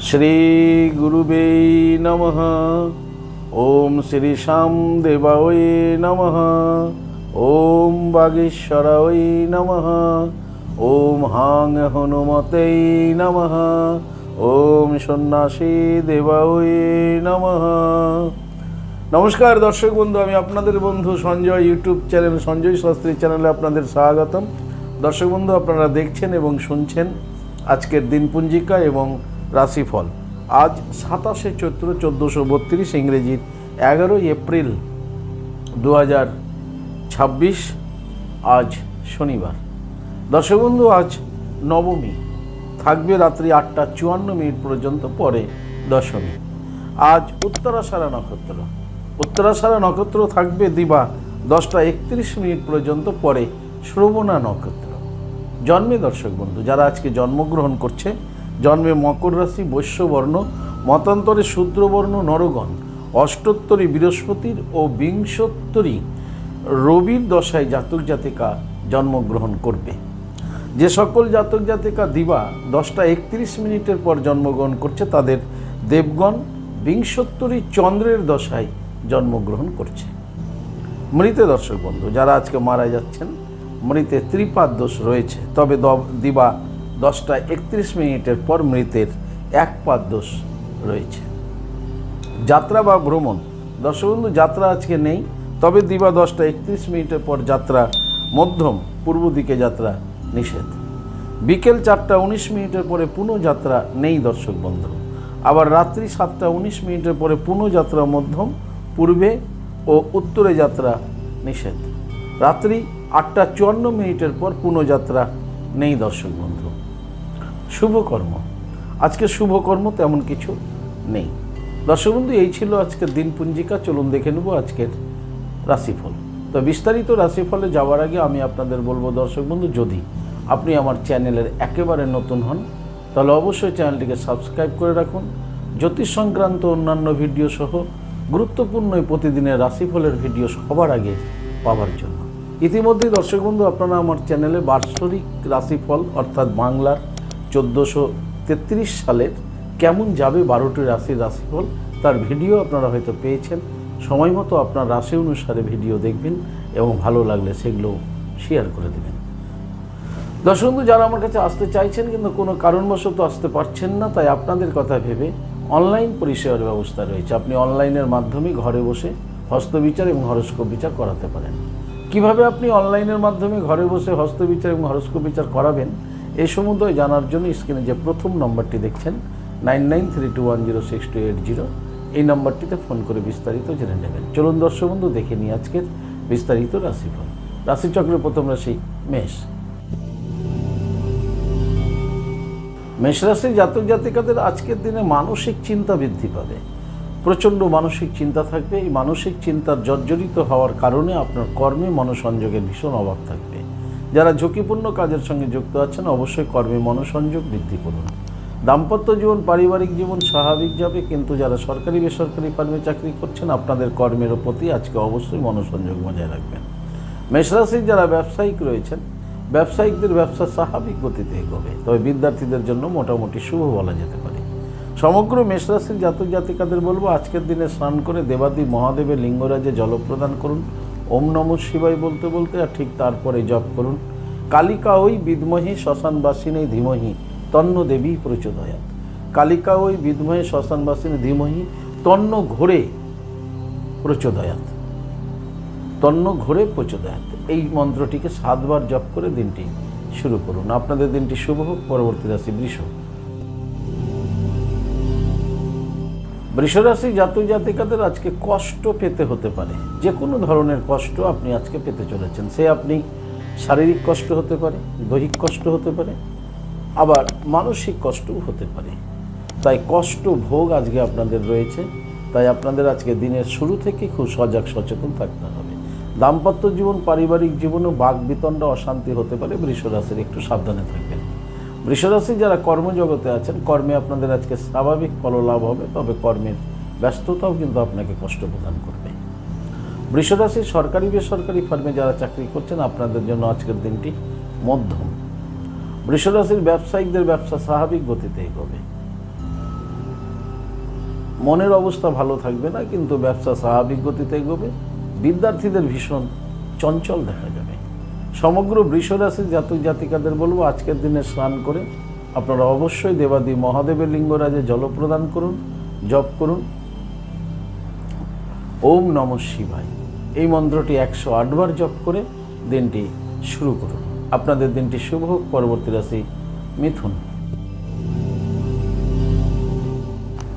শ্রী গুরুবে নমঃ। ওম শ্রী শ্যামদেবায় নমঃ। ওম বাগীশ্বরায় নমঃ। ওম হাং হনুমতে নমঃ। ওম সন্ন্যাসী দেবায় নমঃ। নমস্কার দর্শক বন্ধু, আমি আপনাদের বন্ধু সঞ্জয়, ইউটিউব চ্যানেল সঞ্জয় শাস্ত্রী চ্যানেলে আপনাদের স্বাগতম। দর্শক বন্ধু, আপনারা দেখছেন এবং শুনছেন আজকের দিনপঞ্জিকা এবং রাশিফল। আজ 27শে চৈত্র 1432, ইংরেজির 11 এপ্রিল 2026, আজ শনিবার। দর্শক বন্ধু, আজ নবমী, থাকবে রাত্রি 8টা 54 পর্যন্ত, পরে দশমী। আজ উত্তরাষাঢ়া নক্ষত্র, উত্তরাষাঢ়া নক্ষত্র থাকবে দিবা 10টা 31 পর্যন্ত, পরে শ্রবণা নক্ষত্র। জন্মে দর্শক বন্ধু যারা আজকে জন্মগ্রহণ করছে, জন্মে মকর রাশি, বৈশ্যবর্ণ, মতান্তরে শূদ্রবর্ণ নরগণ, অষ্টোত্তরী বৃহস্পতির ও বিংশোত্তরী রবির দশায় জাতক জাতিকা জন্মগ্রহণ করবে। যে সকল জাতক জাতিকা দিবা 10টা 31 পর জন্মগ্রহণ করছে, তাদের দেবগণ বিংশোত্তরী চন্দ্রের দশায় জন্মগ্রহণ করছে। মৃতে দর্শক বন্ধু যারা আজকে মারা যাচ্ছেন, মৃতে ত্রিপাদ দোষ রয়েছে, তবে দিবা 10টা 31 পর মৃতের একপাদ দোষ রয়েছে। যাত্রা বা ভ্রমণ দর্শক বন্ধু, যাত্রা আজকে নেই, তবে দিবা 10টা 31 পর যাত্রা মধ্যম, পূর্ব দিকে যাত্রা নিষেধ। বিকেল 4টা 19 পরে পুনঃ যাত্রা নেই দর্শক বন্ধু। আবার রাত্রি 7টা 19 পরে পুনঃ যাত্রা মধ্যম, পূর্বে ও উত্তরে যাত্রা নিষেধ। রাত্রি 8টা 54 পর পুনঃ যাত্রা নেই দর্শক বন্ধু। শুভকর্ম, আজকে শুভকর্ম তেমন কিছু নেই দর্শক বন্ধু। এই ছিল আজকের দিনপঞ্জিকা। চলুন দেখে নেব আজকের রাশিফল। তো বিস্তারিত রাশিফলে যাওয়ার আগে আমি আপনাদের বলবো দর্শক বন্ধু, যদি আপনি আমার চ্যানেলের একেবারে নতুন হন, তাহলে অবশ্যই চ্যানেলটিকে সাবস্ক্রাইব করে রাখুন। জ্যোতিষ সংক্রান্ত অন্যান্য ভিডিও সহ গুরুত্বপূর্ণ প্রতিদিনের রাশিফলের ভিডিও সবার আগে পাওয়ার জন্য। ইতিমধ্যেই দর্শক বন্ধু আপনারা আমার চ্যানেলে বার্ষিক রাশিফল, অর্থাৎ বাংলার 1433 সালের কেমন যাবে 12টি রাশির রাশিফল, তার ভিডিও আপনারা হয়তো পেয়েছেন। সময় মতো আপনার রাশি অনুসারে ভিডিও দেখবেন এবং ভালো লাগলে সেগুলো শেয়ার করে দেবেন। দর্শক বন্ধু যারা আমার কাছে আসতে চাইছেন কিন্তু কোনো কারণবশত আসতে পারছেন না, তাই আপনাদের কথা ভেবে অনলাইন পরিষেবার ব্যবস্থা রয়েছে। আপনি অনলাইনের মাধ্যমে ঘরে বসে হস্তবিচার এবং হরস্কোপ বিচার করাতে পারেন। কিভাবে আপনি অনলাইনের মাধ্যমে ঘরে বসে হস্তবিচার এবং হরস্কোপ বিচার করাবেন, এই সম্বন্ধে জানার জন্য স্ক্রিনে যে প্রথম নম্বরটি দেখছেন 9932106280, এই নম্বরটিতে ফোন করে বিস্তারিত জেনে নেবেন। চলুন দর্শক বন্ধু দেখে নিই আজকের বিস্তারিত রাশিফল। রাশিচক্রের প্রথম রাশি মেষ। মেষ রাশির জাতক জাতিকাদের আজকের দিনে মানসিক চিন্তা বৃদ্ধি পাবে। প্রচণ্ড মানসিক চিন্তা থাকবে। এই মানসিক চিন্তার জর্জরিত হওয়ার কারণে আপনার কর্মে মনোসংযোগের ভীষণ অভাব থাকবে। যারা ঝুঁকিপূর্ণ কাজের সঙ্গে যুক্ত আছেন, অবশ্যই কর্মে মনোসংযোগ বৃদ্ধি করুন। দাম্পত্য জীবন, পারিবারিক জীবন স্বাভাবিক যাবে, কিন্তু যারা সরকারি বেসরকারি ফার্মে চাকরি করছেন, আপনাদের কর্মের প্রতি আজকে অবশ্যই মনোসংযোগ বজায় রাখবেন। মেষ রাশির যারা ব্যবসায়িক রয়েছেন, ব্যবসায়িকদের ব্যবসা স্বাভাবিক গতিতে এগোবে, তবে বিদ্যার্থীদের জন্য মোটামুটি শুভ বলা যেতে পারে। সমগ্র মেষ রাশির জাতক জাতিকাদের বলবো, আজকের দিনে স্নান করে দেবাদেব মহাদেবের লিঙ্গরাজে জল প্রদান করুন। ওম নমঃ শিবায় বলতে বলতে, আর ঠিক তারপরে জপ করুন কালিকা ওই বিদ্মহে শ্মশানবাসিনী ধীমহি তন্ন দেবী প্রচোদয়াৎ। কালিকা ওই বিদ্মহে শ্মশানবাসিনী ধীমহি তন্ন ঘোরে প্রচোদয়াৎ, তন্ন ঘোরে প্রচোদয়াৎ। এই মন্ত্রটিকে 7 বার জপ করে দিনটি শুরু করুন। আপনাদের দিনটি শুভ হোক। পরবর্তী রাশি বৃষ। বৃষ রাশি জাতক জাতিকাদের আজকে কষ্ট পেতে হতে পারে। যে কোনো ধরনের কষ্ট আপনি আজকে পেতে চলেছেন। সে আপনি শারীরিক কষ্ট হতে পারে, দৈহিক কষ্ট হতে পারে, আবার মানসিক কষ্টও হতে পারে। তাই কষ্ট ভোগ আজকে আপনাদের রয়েছে। তাই আপনাদের আজকে দিনের শুরু থেকে খুব সজাগ সচেতন থাকতে হবে। দাম্পত্য জীবন, পারিবারিক জীবনেও বাক বিতণ্ডা, অশান্তি হতে পারে। বৃষ রাশির একটু সাবধানে থাকবেন। বৃষ রাশি যারা কর্মজগতে আছেন, কর্মে আপনাদের আজকে স্বাভাবিক ফললাভ হবে, তবে কর্মের ব্যস্ততাও কিন্তু আপনাকে কষ্ট প্রদান করবে। বৃষ রাশি সরকারি বেসরকারি ফার্মে যারা চাকরি করছেন, আপনাদের জন্য আজকের দিনটি মধ্যম। বৃষ রাশির ব্যবসায়িকদের ব্যবসা স্বাভাবিক গতিতে এগোবে। মনের অবস্থা ভালো থাকবে না, কিন্তু ব্যবসা স্বাভাবিক গতিতে এগোবে। বিদ্যার্থীদের ভীষণ চঞ্চল দেখা যাবে। সমগ্র বৃষ রাশির জাতক জাতিকাদের বলবো আজকের দিনে স্নান করে আপনারা অবশ্যই দেবাদি মহাদেবের লিঙ্গরাজে জল প্রদান করুন, জপ করুন ওম নমঃ শিবায়। এই মন্ত্রটি 108 বার জপ করে দিনটি শুরু করুন। আপনাদের দিনটি শুভ হোক। পরবর্তী রাশি মিথুন।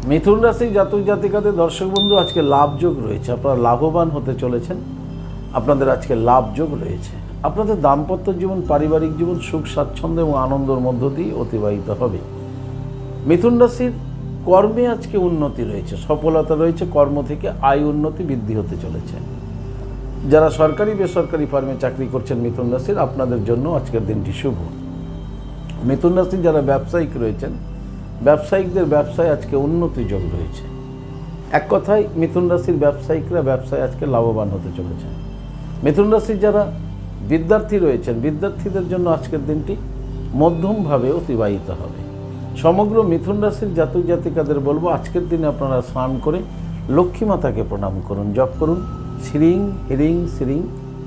মিথুন রাশি জাতক জাতিকাদের দর্শক বন্ধু আজকে লাভযোগ রয়েছে, আপনারা লাভবান হতে চলেছেন। আপনাদের আজকে লাভযোগ রয়েছে। আপনাদের দাম্পত্য জীবন, পারিবারিক জীবন সুখ স্বাচ্ছন্দ্য এবং আনন্দের মধ্য দিয়ে অতিবাহিত হবে। মিথুন রাশির কর্মে আজকে উন্নতি রয়েছে, সফলতা রয়েছে। কর্ম থেকে আয় উন্নতি বৃদ্ধি হতে চলেছে। যারা সরকারি বেসরকারি ফার্মে চাকরি করছেন মিথুন রাশির, আপনাদের জন্য আজকের দিনটি শুভ। মিথুন রাশির যারা ব্যবসায়িক রয়েছেন, ব্যবসায়িকদের ব্যবসায় আজকে উন্নতি যোগ রয়েছে। এক কথায় মিথুন রাশির ব্যবসায়িকরা ব্যবসায় আজকে লাভবান হতে চলেছে। মিথুন রাশির যারা বিদ্যার্থী রয়েছেন, বিদ্যার্থীদের জন্য আজকের দিনটি মধ্যমভাবে অতিবাহিত হবে। সমগ্র মিথুন রাশির জাতক জাতিকাদের বলবো আজকের দিনে আপনারা স্নান করে লক্ষ্মী মাতাকে প্রণাম করুন, জপ করুন শ্রীং হিরিং শ্রীং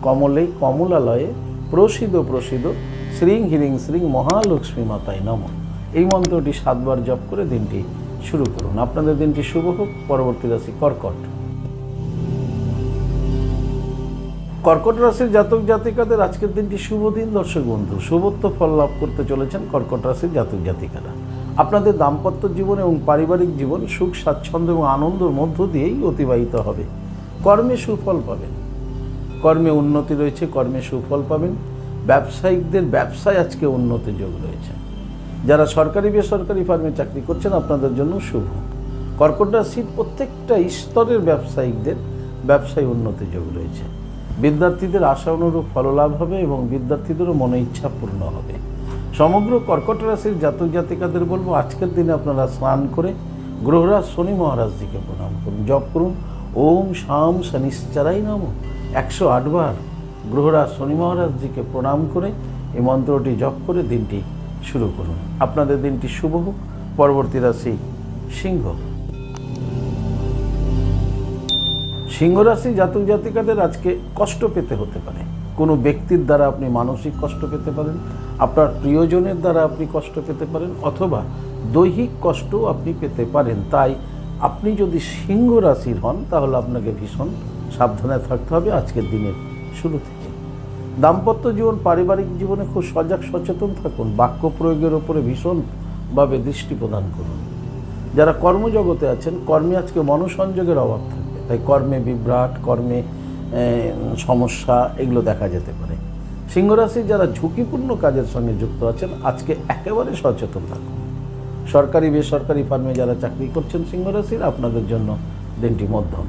কমলে কমলালয়ে প্রসিদ প্রসিদ শ্রীং হিরিং শ্রীং মহালক্ষ্মী মাতায় নমঃ। এই মন্ত্রটি 7 বার জপ করে দিনটি শুরু করুন। আপনাদের দিনটি শুভ হোক। পরবর্তী রাশি কর্কট। কর্কট রাশির জাতক জাতিকাদের আজকের দিনটি শুভ দিন দর্শক বন্ধু। শুভত্ব ফল লাভ করতে চলেছেন কর্কট রাশির জাতক জাতিকারা। আপনাদের দাম্পত্য জীবন এবং পারিবারিক জীবন সুখ স্বাচ্ছন্দ্য এবং আনন্দের মধ্য দিয়েই অতিবাহিত হবে। কর্মে সুফল পাবেন, কর্মে উন্নতি রয়েছে, কর্মে সুফল পাবেন। ব্যবসায়িকদের ব্যবসায় আজকে উন্নতি যোগ রয়েছে। যারা সরকারি বেসরকারি ফার্মে চাকরি করছেন আপনাদের জন্য শুভ। কর্কট রাশির প্রত্যেকটা স্তরের ব্যবসায়িকদের ব্যবসায় উন্নতি যোগ রয়েছে। বিদ্যার্থীদের আশা অনুরূপ ফললাভ হবে এবং বিদ্যার্থীদেরও মনে ইচ্ছা পূর্ণ হবে। সমগ্র কর্কট রাশির জাতক জাতিকাদের বলবো আজকের দিনে আপনারা স্নান করে গ্রহরাজ শনি মহারাজজিকে প্রণাম করুন, জপ করুন ওম শাম শনিশ্চরাই নমঃ। 108 বার গ্রহরাজ শনি মহারাজজিকে প্রণাম করে এই মন্ত্রটি জপ করে দিনটি শুরু করুন। আপনাদের দিনটি শুভ হোক। পরবর্তী রাশি সিংহ। সিংহ রাশি জাতক জাতিকাদের আজকে কষ্ট পেতে হতে পারে। কোনো ব্যক্তির দ্বারা আপনি মানসিক কষ্ট পেতে পারেন, আপনার প্রিয়জনের দ্বারা আপনি কষ্ট পেতে পারেন, অথবা দৈহিক কষ্টও আপনি পেতে পারেন। তাই আপনি যদি সিংহ রাশির হন তাহলে আপনাকে ভীষণ সাবধানে থাকতে হবে আজকের দিনের শুরু থেকে। দাম্পত্য জীবন, পারিবারিক জীবনে খুব সজাগ সচেতন থাকুন। বাক্য প্রয়োগের ওপরে ভীষণভাবে দৃষ্টি প্রদান করুন। যারা কর্মজগতে আছেন, কর্মে আজকে মনোসংযোগের অভাব থাকবে, তাই কর্মে বিভ্রাট, কর্মে সমস্যা এগুলো দেখা যেতে পারে। সিংহ রাশির যারা ঝুঁকিপূর্ণ কাজের সঙ্গে যুক্ত আছেন আজকে একেবারে সচেতন থাকুন। সরকারি বেসরকারি ফার্মে যারা চাকরি করছেন সিংহ রাশির, আপনাদের জন্য দিনটি মধ্যম।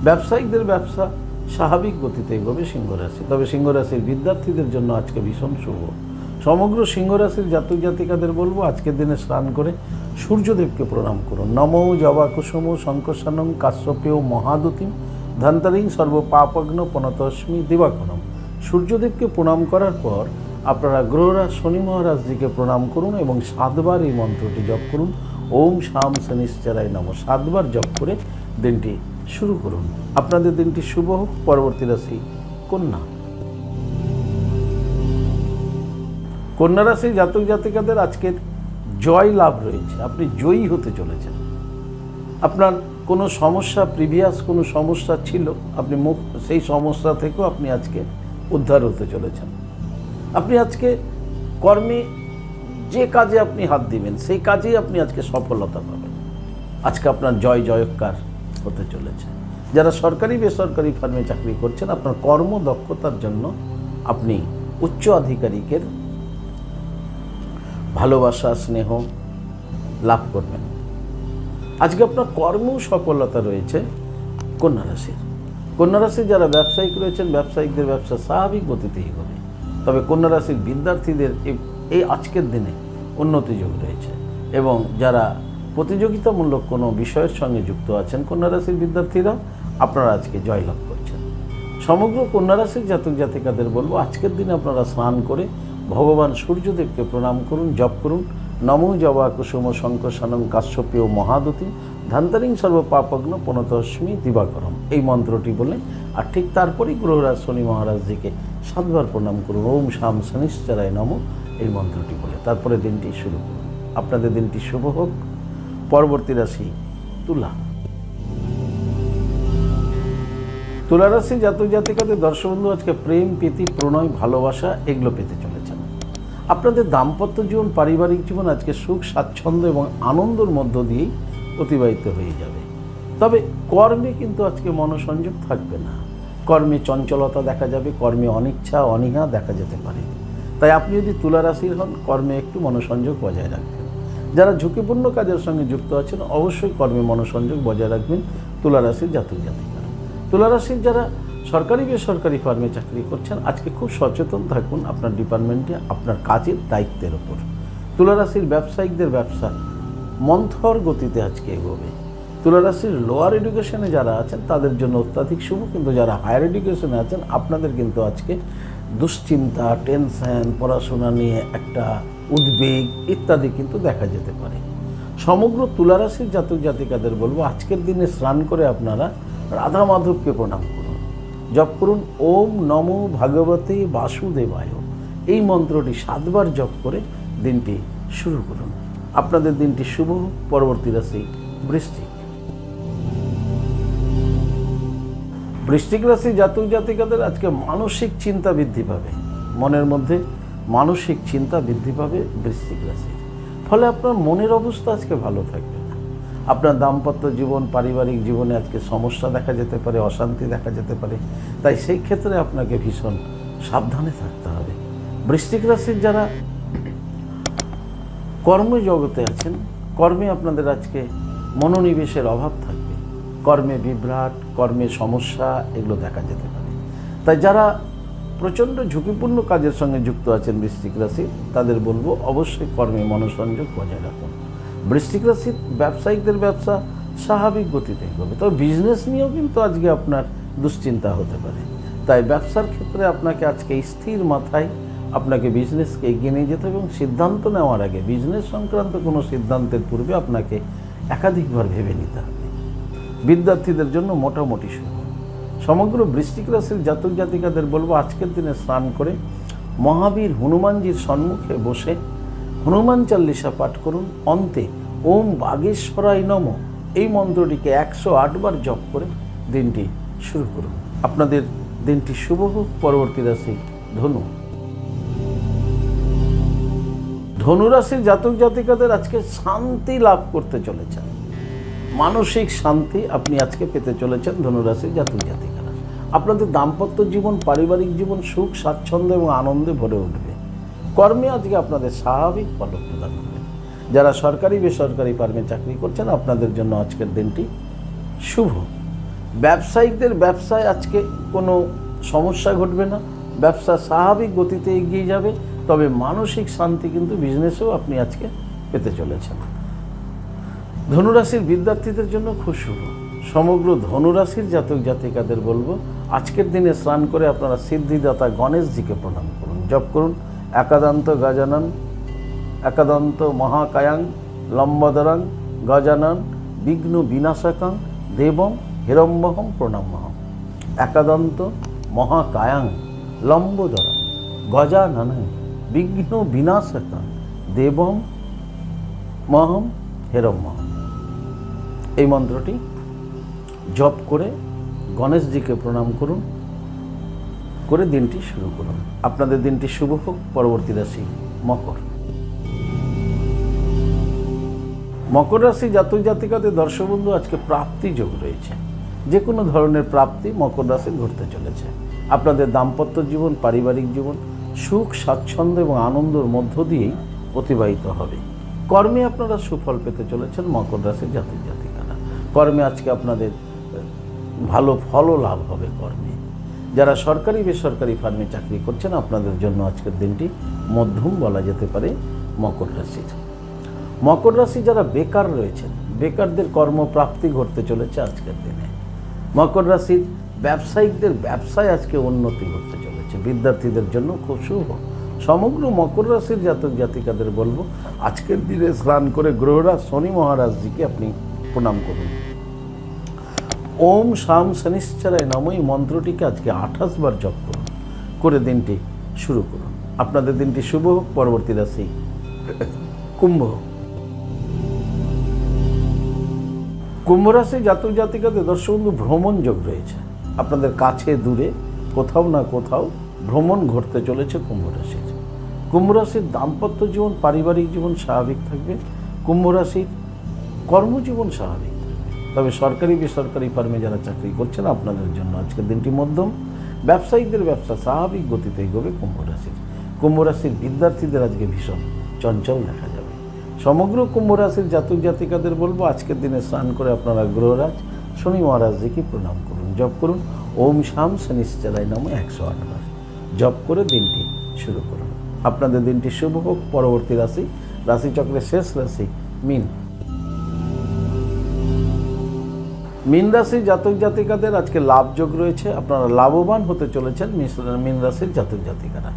ব্যবসায়িকদের ব্যবসা স্বাভাবিক গতিতে এগোবে সিংহ রাশি। তবে সিংহ রাশির বিদ্যার্থীদের জন্য আজকে ভীষণ শুভ। সমগ্র সিংহ রাশির জাতক জাতিকাদের বলবো আজকের দিনে স্নান করে সূর্যদেবকে প্রণাম করুন। নমো জবা কুসুম শঙ্কসানং কাশ্যপেয় মহাদুতিম ধন্তারিং সর্ব পাপগ্ন পনতস্মি দিবাকরম। সূর্যদেবকে প্রণাম করার পর আপনারা গ্রহরাজ শনি মহারাজজিকে প্রণাম করুন এবং 7 বার এই মন্ত্রটি জপ করুন ওম শাম শনিশ্চরায় নমঃ। 7 বার জপ করে দিনটি শুরু করুন। আপনাদের দিনটি শুভ হোক। পরবর্তী রাশি কন্যা। কন্যা রাশি জাতক জাতিকাদের আজকের জয় লাভ রয়েছে। আপনি জয়ী হতে চলেছেন। আপনার কোনো সমস্যা, প্রিভিয়াস কোনো সমস্যা ছিল, আপনি সেই সমস্যা থেকেও আপনি আজকে উদ্ধার হতে চলেছেন। আপনি আজকে কর্মে যে কাজে আপনি হাত দিবেন সেই কাজেই আপনি আজকে সফলতা পাবেন। আজকে আপনার জয় জয়কার হতে চলেছে। যারা সরকারি বেসরকারি ফার্মে চাকরি করছেন, আপনার কর্মদক্ষতার জন্য আপনি উচ্চ আধিকারিকের ভালোবাসা, স্নেহ লাভ করবেন। আজকে আপনার কর্মেও সফলতা রয়েছে কন্যা রাশির। কন্যা রাশির যারা ব্যবসায়িক রয়েছেন, ব্যবসায়িকদের ব্যবসা স্বাভাবিক গতিতেই হবে। তবে কন্যা রাশির বিদ্যার্থীদের এই আজকের দিনে উন্নতি যোগ রয়েছে এবং যারা প্রতিযোগিতামূলক কোনো বিষয়ের সঙ্গে যুক্ত আছেন কন্যা রাশির বিদ্যার্থীরা, আপনারা আজকে জয়লাভ করছেন। সমগ্র কন্যা রাশির জাতক জাতিকাদের বলবো আজকের দিনে আপনারা স্নান করে ভগবান সূর্যদেবকে প্রণাম করুন, জপ করুন নমো জবা কুসুম শঙ্কশনং কাশ্যপীয় মহাদুতি ধান্তরিং সর্বপাপগ্ন প্রণতস্মি দিবাকরম, এই মন্ত্রটি বলে আর ঠিক তারপরেই গ্রহরাজ শনি মহারাজজিকে 7 বার প্রণাম করুন। ওম শাম শনিশ্চরায় নমঃ, এই মন্ত্রটি বলে তারপরে দিনটি শুরু করুন। আপনাদের দিনটি শুভ হোক। পরবর্তী রাশি তুলা। তুলা রাশি জাতক জাতিকাদের দর্শক বন্ধু, আজকে প্রেম, প্রীতি, প্রণয়, ভালোবাসা এগুলো পেতে চলেছেন। আপনাদের দাম্পত্য জীবন, পারিবারিক জীবন আজকে সুখ, স্বাচ্ছন্দ্য এবং আনন্দের মধ্য দিয়েই অতিবাহিত হয়ে যাবে। তবে কর্মে কিন্তু আজকে মনোসংযোগ থাকবে না। কর্মে চঞ্চলতা দেখা যাবে, কর্মে অনিচ্ছা অনীহা দেখা যেতে পারে। তাই আপনি যদি তুলা রাশির হন, কর্মে একটু মনোসংযোগ বজায় রাখবেন। যারা ঝুঁকিপূর্ণ কাজের সঙ্গে যুক্ত আছেন, অবশ্যই কর্মে মনোসংযোগ বজায় রাখবেন তুলা রাশির জাতক জাতিকারা। তুলা রাশির যারা সরকারি বেসরকারি ফার্মে চাকরি করছেন, আজকে খুব সচেতন থাকুন আপনার ডিপার্টমেন্টে, আপনার কাজের দায়িত্বের ওপর। তুলা রাশির ব্যবসায়িকদের ব্যবসা মন্থর গতিতে আজকে এগোবে। তুলা রাশির লোয়ার এডুকেশনে যারা আছেন তাদের জন্য অত্যাধিক শুভ, কিন্তু যারা হায়ার এডুকেশনে আছেন আপনাদের কিন্তু আজকে দুশ্চিন্তা, টেনশন, পড়াশোনা নিয়ে একটা উদ্বেগ ইত্যাদি কিন্তু দেখা যেতে পারে। সমগ্র তুলা রাশির জাতক জাতিকাদের বলবো, আজকের দিনে স্নান করে আপনারা রাধা মাধবকে প্রণাম করুন, জপ করুন ওম নমো ভগবতে বাসুদেবায়, এই মন্ত্রটি 7 বার জপ করে দিনটি শুরু করুন। আপনাদের দিনটি শুভ। পরবর্তী রাশি বৃশ্চিক। বৃশ্চিক রাশি জাতক জাতিকাদের আজকে মানসিক চিন্তা বৃদ্ধি পাবে, মনের মধ্যে মানসিক চিন্তা বৃদ্ধি পাবে বৃশ্চিক রাশির। ফলে আপনার মনের অবস্থা আজকে ভালো থাকবে না। আপনার দাম্পত্য জীবন, পারিবারিক জীবনে আজকে সমস্যা দেখা যেতে পারে, অশান্তি দেখা যেতে পারে। তাই সেই ক্ষেত্রে আপনাকে ভীষণ সাবধানে থাকতে হবে। বৃশ্চিক রাশির যারা কর্মজগতে আছেন, কর্মে আপনাদের আজকে মনোনিবেশের অভাব থাকবে, কর্মে বিভ্রাট, কর্মে সমস্যা এগুলো দেখা যেতে পারে। তাই যারা প্রচণ্ড ঝুঁকিপূর্ণ কাজের সঙ্গে যুক্ত আছেন বৃশ্চিক রাশি, তাদের বলবো অবশ্যই কর্মে মনোসংযোগ বজায় রাখুন। বৃশ্চিক রাশির ব্যবসায়িকদের ব্যবসা স্বাভাবিক গতিতে এগোবে, তবে বিজনেস নিয়েও কিন্তু আজকে আপনার দুশ্চিন্তা হতে পারে। তাই ব্যবসার ক্ষেত্রে আপনাকে আজকে স্থির মাথায় আপনাকে বিজনেসকে এগিয়ে নিয়ে যেতে হবে এবং সিদ্ধান্ত নেওয়ার আগে, বিজনেস সংক্রান্ত কোনো সিদ্ধান্তের পূর্বে আপনাকে একাধিকবার ভেবে নিতে হবে। বিদ্যার্থীদের জন্য মোটামুটি শুভ। সমগ্র বৃশ্চিক রাশির জাতক জাতিকাদের বলবো, আজকের দিনে স্নান করে মহাবীর হনুমানজির সম্মুখে বসে হনুমান চাল্লিশা পাঠ করুন। অন্তে ওম বাগেশ্বরায় নমঃ, এই মন্ত্রটিকে 108 বার জপ করে দিনটি শুরু করুন। আপনাদের দিনটি শুভ হোক। পরবর্তী রাশি ধনু। ধনুরাশির জাতক জাতিকাদের আজকে শান্তি লাভ করতে চলেছেন, মানসিক শান্তি আপনি আজকে পেতে চলেছেন ধনুরাশির জাতক জাতিকারা। আপনাদের দাম্পত্য জীবন, পারিবারিক জীবন সুখ, স্বাচ্ছন্দ্য এবং আনন্দে ভরে উঠবে। কর্মে আজকে আপনাদের স্বাভাবিক ফল প্রদান হবে। যারা সরকারি বেসরকারি ফার্মে চাকরি করছেন, আপনাদের জন্য আজকের দিনটি শুভ। ব্যবসায়িকদের ব্যবসায় আজকে কোনো সমস্যা ঘটবে না, ব্যবসা স্বাভাবিক গতিতে এগিয়ে যাবে। তবে মানসিক শান্তি কিন্তু বিজনেসেও আপনি আজকে পেতে চলেছেন। ধনুরাশির বিদ্যার্থীদের জন্য খুব শুভ। সমগ্র ধনুরাশির জাতক জাতিকাদের বলবো, আজকের দিনে স্নান করে আপনারা সিদ্ধিদাতা গণেশজিকে প্রণাম করুন, জপ করুন একাদন্ত গজানন, একাদন্ত মহাকায়াং লম্বদরাং গজানন বিঘ্ন বিনাশকাং দেবং হিরম্বহং প্রণামহং। একাদন্ত মহাকায়াং লম্বদরাং গজানন বিঘ্ন বিনাশকাং দেবং মহম হিরম্বহং, এই মন্ত্রটি জপ করে গণেশজিকে প্রণাম করুন, করে দিনটি শুরু করুন। আপনাদের দিনটি শুভ হোক। পরবর্তী রাশি মকর। মকর রাশি জাতক জাতিকাদের দর্শক বন্ধু, আজকে প্রাপ্তি যোগ রয়েছে। যে কোনো ধরনের প্রাপ্তি মকর রাশি ঘটতে চলেছে। আপনাদের দাম্পত্য জীবন, পারিবারিক জীবন সুখ, স্বাচ্ছন্দ্য এবং আনন্দের মধ্য দিয়েই অতিবাহিত হবে। কর্মে আপনারা সুফল পেতে চলেছেন মকর রাশির জাতক জাতিকারা। কর্মে আজকে আপনাদের ভালো ফলও লাভ হবে। কর্মে যারা সরকারি বেসরকারি ফার্মে চাকরি করছেন, আপনাদের জন্য আজকের দিনটি মধ্যম বলা যেতে পারে মকর রাশির। মকর রাশি যারা বেকার রয়েছেন, বেকারদের কর্মপ্রাপ্তি ঘটতে চলেছে আজকের দিনে। মকর রাশির ব্যবসায়িকদের ব্যবসায় আজকে উন্নতি ঘটতে চলেছে। বিদ্যার্থীদের জন্য খুব শুভ। সমগ্র মকর রাশির জাতক জাতিকাদের বলবো আজকের দিনে স্নান করে গ্রহরাজ শনি মহারাজজিকে আপনি প্রণাম করুন। ওম শাম শনিশ্চরায় নমঃ এই মন্ত্রটিকে আজকে 28 বার জপ করুন, করে দিনটি শুরু করুন। আপনাদের দিনটি শুভ হোক। পরবর্তী রাশি কুম্ভ। কুম্ভ রাশি জাতক জাতিকাদের দর্শক বন্ধু ভ্রমণ যোগ রয়েছে। আপনাদের কাছে দূরে কোথাও না কোথাও ভ্রমণ ঘটতে চলেছে কুম্ভ রাশির। কুম্ভ রাশির দাম্পত্য জীবন পারিবারিক জীবন স্বাভাবিক থাকবে। কুম্ভ রাশির কর্মজীবন স্বাভাবিক থাকবে। তবে সরকারি বেসরকারি ফার্মে যারা চাকরি করছেন আপনাদের জন্য আজকের দিনটি মধ্যম। ব্যবসায়ীদের ব্যবসা স্বাভাবিক গতিতে এগোবে কুম্ভ রাশির। কুম্ভ রাশির বিদ্যার্থীদের আজকে ভীষণ চঞ্চল দেখা যাবে। সমগ্র কুম্ভ রাশির জাতক জাতিকাদের বলবো আজকের দিনে স্নান করে আপনারা গ্রহরাজ শনি মহারাজজিকে প্রণাম করুন, জপ করুন ওম শাম শনিশ্চরায় নমঃ 108 বার জপ করে দিনটি শুরু করুন। আপনাদের দিনটি শুভ হোক। পরবর্তী রাশি রাশিচক্রের শেষ রাশি মীন। মীন রাশির জাতক জাতিকাদের আজকে লাভযোগ রয়েছে। আপনারা লাভবান হতে চলেছেন মীন রাশির জাতক জাতিকারা।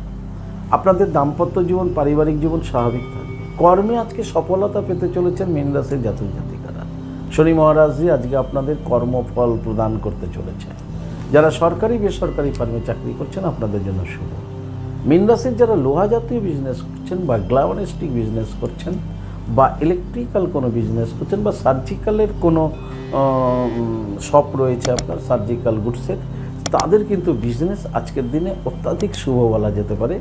আপনাদের দাম্পত্য জীবন পারিবারিক জীবন স্বাভাবিক থাকবে। কর্মে আজকে সফলতা পেতে চলেছেন মীন রাশির জাতক জাতিকারা। শনি মহারাজজি আজকে আপনাদের কর্মফল প্রদান করতে চলেছে। যারা সরকারি বেসরকারি ফার্মে চাকরি করছেন আপনাদের জন্য শুভ। মীন রাশির যারা লোহা জাতীয় বিজনেস করছেন বা গ্লাভেনিস্টিক বিজনেস করছেন বা ইলেকট্রিক্যাল কোনো বিজনেস করছেন বা সার্জিক্যালের কোনো শপ রয়েছে আপনার সার্জিক্যাল গুডসের, তাদের কিন্তু বিজনেস আজকের দিনে অত্যাধিক শুভ বলা যেতে পারে।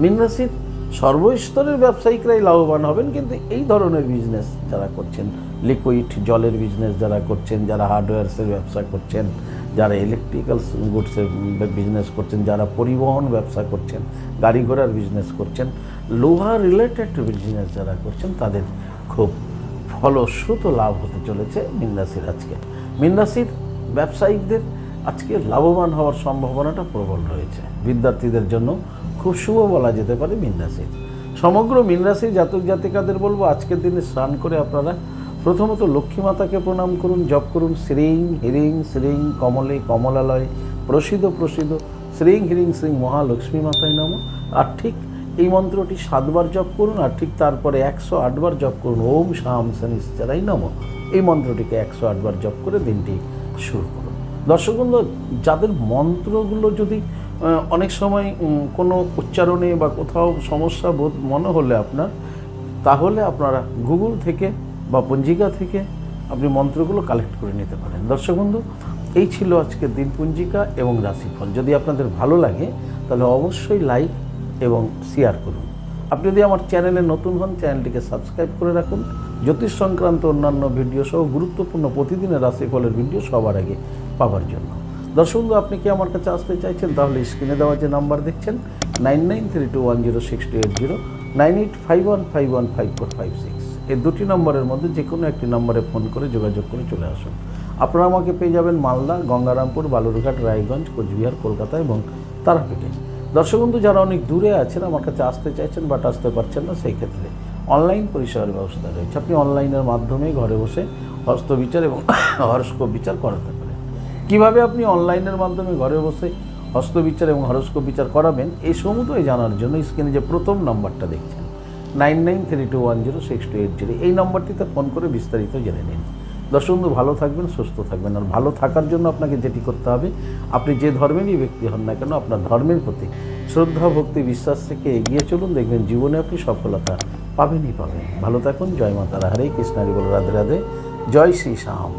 মীন রাশির সর্বস্তরের ব্যবসায়িকরাই লাভবান হবেন, কিন্তু এই ধরনের বিজনেস যারা করছেন, লিকুইড জলের বিজনেস যারা করছেন, যারা হার্ডওয়্যারসের ব্যবসা করছেন, যারা ইলেকট্রিক্যাল গুডসের বিজনেস করছেন, যারা পরিবহন ব্যবসা করছেন, গাড়ি ঘোড়ার বিজনেস করছেন, লোহা রিলেটেড বিজনেস যারা করছেন, তাদের খুব ফলশ্রুত লাভ হতে চলেছে মীন রাশির আজকে। মীন রাশির ব্যবসায়িকদের আজকে লাভবান হওয়ার সম্ভাবনাটা প্রবল রয়েছে। বিদ্যার্থীদের জন্য খুব শুভ বলা যেতে পারে মীন রাশির। সমগ্র মীন রাশির জাতক জাতিকাদের বলবো আজকের দিনে স্নান করে আপনারা প্রথমত লক্ষ্মী মাতাকে প্রণাম করুন, জপ করুন শ্রীং হিরিং শ্রীং কমলে কমলালয় প্রসিদ্ধ প্রসিদ্ধ শ্রীং হিরিং শ্রীং মহালক্ষ্মী মাতায় নমঃ। আর ঠিক এই মন্ত্রটি 7 বার জপ করুন, আর ঠিক তারপরে 108 বার জপ করুন ওম শাম শনিশ্চরায় নমঃ। এই মন্ত্রটিকে 108 বার জপ করে দিনটি শুরু করুন। দর্শকবৃন্দ, যাদের মন্ত্রগুলো যদি অনেক সময় কোনো উচ্চারণে বা কোথাও সমস্যা বোধ মনে হলে আপনার, তাহলে আপনারা গুগল থেকে বা পঞ্জিকা থেকে আপনি মন্ত্রগুলো কালেক্ট করে নিতে পারেন। দর্শক বন্ধু, এই ছিল আজকের দিন পঞ্জিকা এবং রাশিফল। যদি আপনাদের ভালো লাগে তাহলে অবশ্যই লাইক এবং শেয়ার করুন। আপনি যদি আমার চ্যানেলে নতুন হন চ্যানেলটিকে সাবস্ক্রাইব করে রাখুন জ্যোতিষ সংক্রান্ত অন্যান্য ভিডিও সহ গুরুত্বপূর্ণ প্রতিদিনের রাশিফলের ভিডিও সবার আগে পাওয়ার জন্য। দর্শক বন্ধু, আপনি কি আমার কাছে আসতে চাইছেন তাহলে স্ক্রিনে দেওয়া যে নাম্বার দেখছেন 9932106280 9851515456 এই দুটি নম্বরের মধ্যে যে কোনো একটি নম্বরে ফোন করে যোগাযোগ করে চলে আসুন। আপনারা আমাকে পেয়ে যাবেন মালদা, গঙ্গারামপুর, বালুরঘাট, রায়গঞ্জ, কোচবিহার, কলকাতা এবং তারাপীঠে। দর্শক বন্ধু, যারা অনেক দূরে আছেন আমার কাছে আসতে চাইছেন বাট আসতে পারছেন না, সেই ক্ষেত্রে অনলাইন পরিষেবার ব্যবস্থা রয়েছে। আপনি অনলাইনের মাধ্যমে ঘরে বসে হস্তবিচার এবং হরস্কোপ বিচার করাতে পারেন। কিভাবে আপনি অনলাইনের মাধ্যমে ঘরে বসে হস্তবিচার এবং হরস্কোপ বিচার করাবেন এই সমুদয় জানার জন্য স্ক্রিনে যে প্রথম নাম্বারটা দেখছেন 9932106280 এই নম্বরটিতে ফোন করে বিস্তারিত জেনে নিন। দর্শক বন্ধু, ভালো থাকবেন, সুস্থ থাকবেন। আর ভালো থাকার জন্য আপনাকে যেটি করতে হবে, আপনি যে ধর্মেরই ব্যক্তি হন না কেন আপনার ধর্মের প্রতি শ্রদ্ধা ভক্তি বিশ্বাস থেকে এগিয়ে চলুন, দেখবেন জীবনে আপনি সফলতা পাবেনই পাবেন। ভালো থাকুন। জয় মাতারা, হরে কৃষ্ণ, হরি বল, রাধে রাধে, জয় শ্রী শ্যাম।